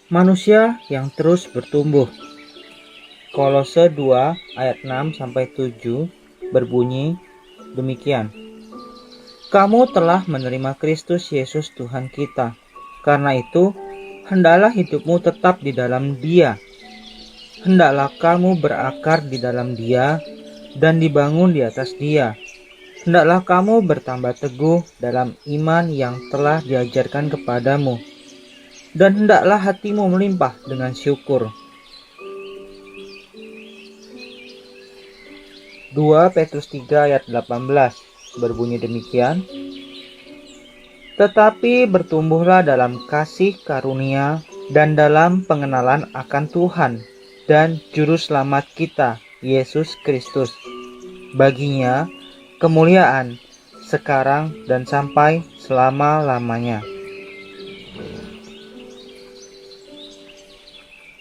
Manusia yang terus bertumbuh. Kolose 2 ayat 6-7 berbunyi demikian. Kamu telah menerima Kristus Yesus Tuhan kita. Karena itu, hendaklah hidupmu tetap di dalam Dia. Hendaklah kamu berakar di dalam Dia dan dibangun di atas Dia. Hendaklah kamu bertambah teguh dalam iman yang telah diajarkan kepadamu. Dan hendaklah hatimu melimpah dengan syukur. 2 Petrus 3 ayat 18 berbunyi demikian. Tetapi bertumbuhlah dalam kasih karunia dan dalam pengenalan akan Tuhan dan Juru Selamat kita, Yesus Kristus. Baginya kemuliaan sekarang dan sampai selama-lamanya.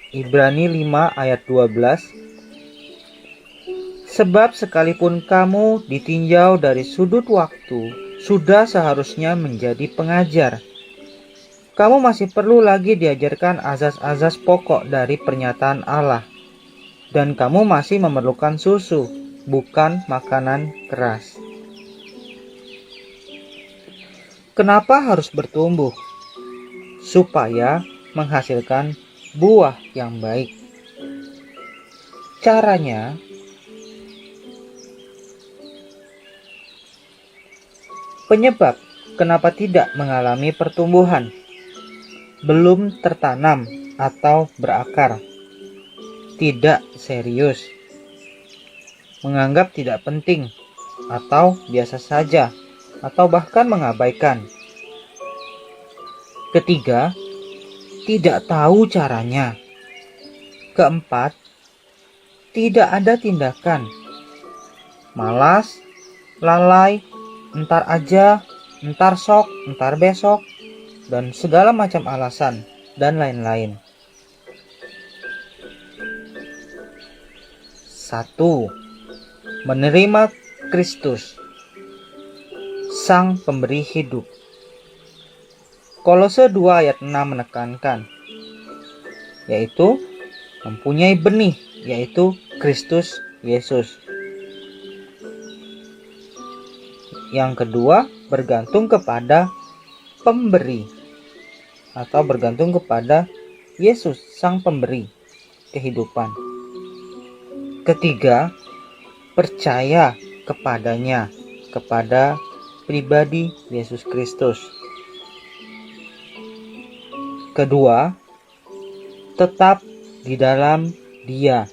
Ibrani 5 ayat 12. Sebab sekalipun kamu ditinjau dari sudut waktu, sudah seharusnya menjadi pengajar. Kamu masih perlu lagi diajarkan azas-azas pokok dari pernyataan Allah. Dan kamu masih memerlukan susu, bukan makanan keras. Kenapa harus bertumbuh? Supaya menghasilkan buah yang baik. Caranya, penyebab kenapa tidak mengalami pertumbuhan, belum tertanam atau berakar, tidak serius, menganggap tidak penting, atau biasa saja, atau bahkan mengabaikan. Ketiga, tidak tahu caranya. Keempat, tidak ada tindakan, malas, lalai, entar aja, entar sok, entar besok, dan segala macam alasan, dan lain-lain. 1. Menerima Kristus, Sang Pemberi Hidup. Kolose 2 ayat 6 menekankan, yaitu mempunyai benih, yaitu Kristus Yesus. Yang kedua, bergantung kepada pemberi atau bergantung kepada Yesus, Sang Pemberi kehidupan. Ketiga, percaya kepadanya, kepada pribadi Yesus Kristus. Kedua, tetap di dalam Dia.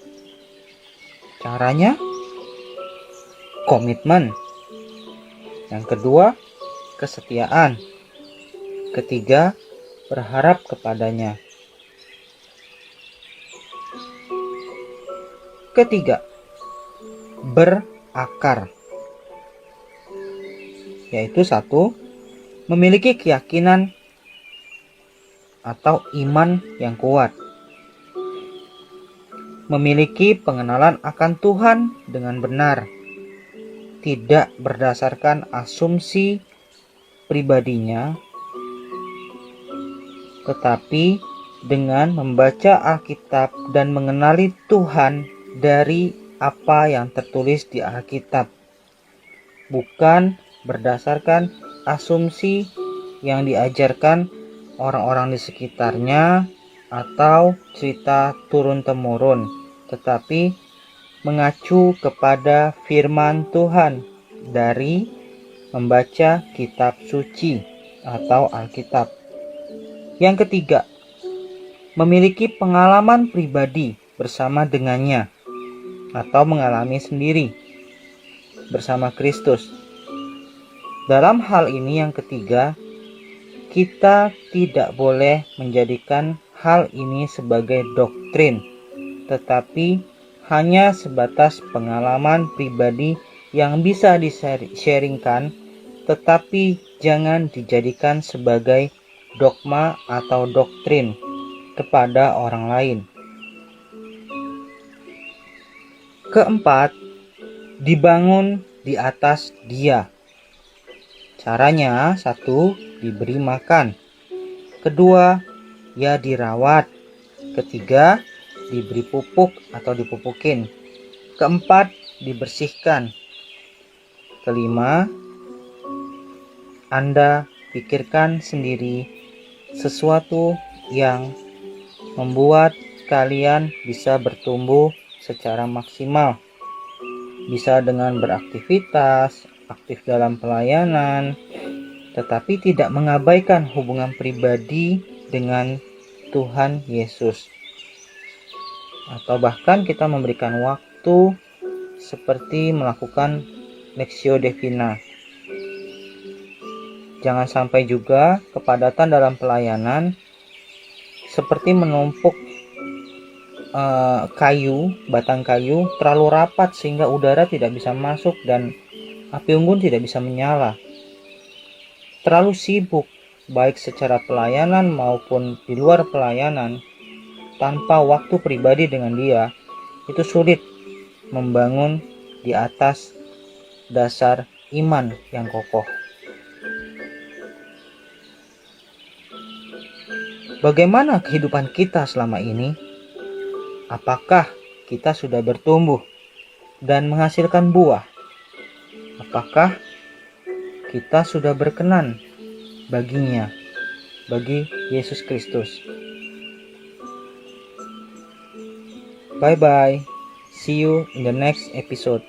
Caranya, komitmen. Yang kedua, kesetiaan. Ketiga, berharap kepadanya. Ketiga, berakar. Yaitu 1, memiliki keyakinan atau iman yang kuat. Memiliki pengenalan akan Tuhan dengan benar. Tidak berdasarkan asumsi pribadinya, tetapi dengan membaca Alkitab dan mengenali Tuhan dari apa yang tertulis di Alkitab, bukan berdasarkan asumsi yang diajarkan orang-orang di sekitarnya atau cerita turun-temurun, tetapi mengacu kepada firman Tuhan dari membaca kitab suci atau Alkitab. Yang ketiga, memiliki pengalaman pribadi bersama dengannya atau mengalami sendiri bersama Kristus. Dalam hal ini yang ketiga, kita tidak boleh menjadikan hal ini sebagai doktrin, tetapi hanya sebatas pengalaman pribadi yang bisa di-sharingkan, tetapi jangan dijadikan sebagai dogma atau doktrin kepada orang lain. Keempat, dibangun di atas Dia. Caranya, 1, diberi makan. Kedua, ya dirawat Ketiga, diberi pupuk atau dipupukin. Keempat, dibersihkan. Kelima, Anda pikirkan sendiri sesuatu yang membuat kalian bisa bertumbuh secara maksimal. Bisa dengan beraktivitas, aktif dalam pelayanan, tetapi tidak mengabaikan hubungan pribadi dengan Tuhan Yesus. Atau bahkan kita memberikan waktu seperti melakukan Lectio Divina. Jangan sampai juga kepadatan dalam pelayanan seperti menumpuk batang kayu terlalu rapat sehingga udara tidak bisa masuk dan api unggun tidak bisa menyala. Terlalu sibuk baik secara pelayanan maupun di luar pelayanan tanpa waktu pribadi dengan Dia, itu sulit membangun di atas dasar iman yang kokoh. Bagaimana kehidupan kita selama ini? Apakah kita sudah bertumbuh dan menghasilkan buah? Apakah kita sudah berkenan baginya, bagi Yesus Kristus? Bye-bye. See you in the next episode.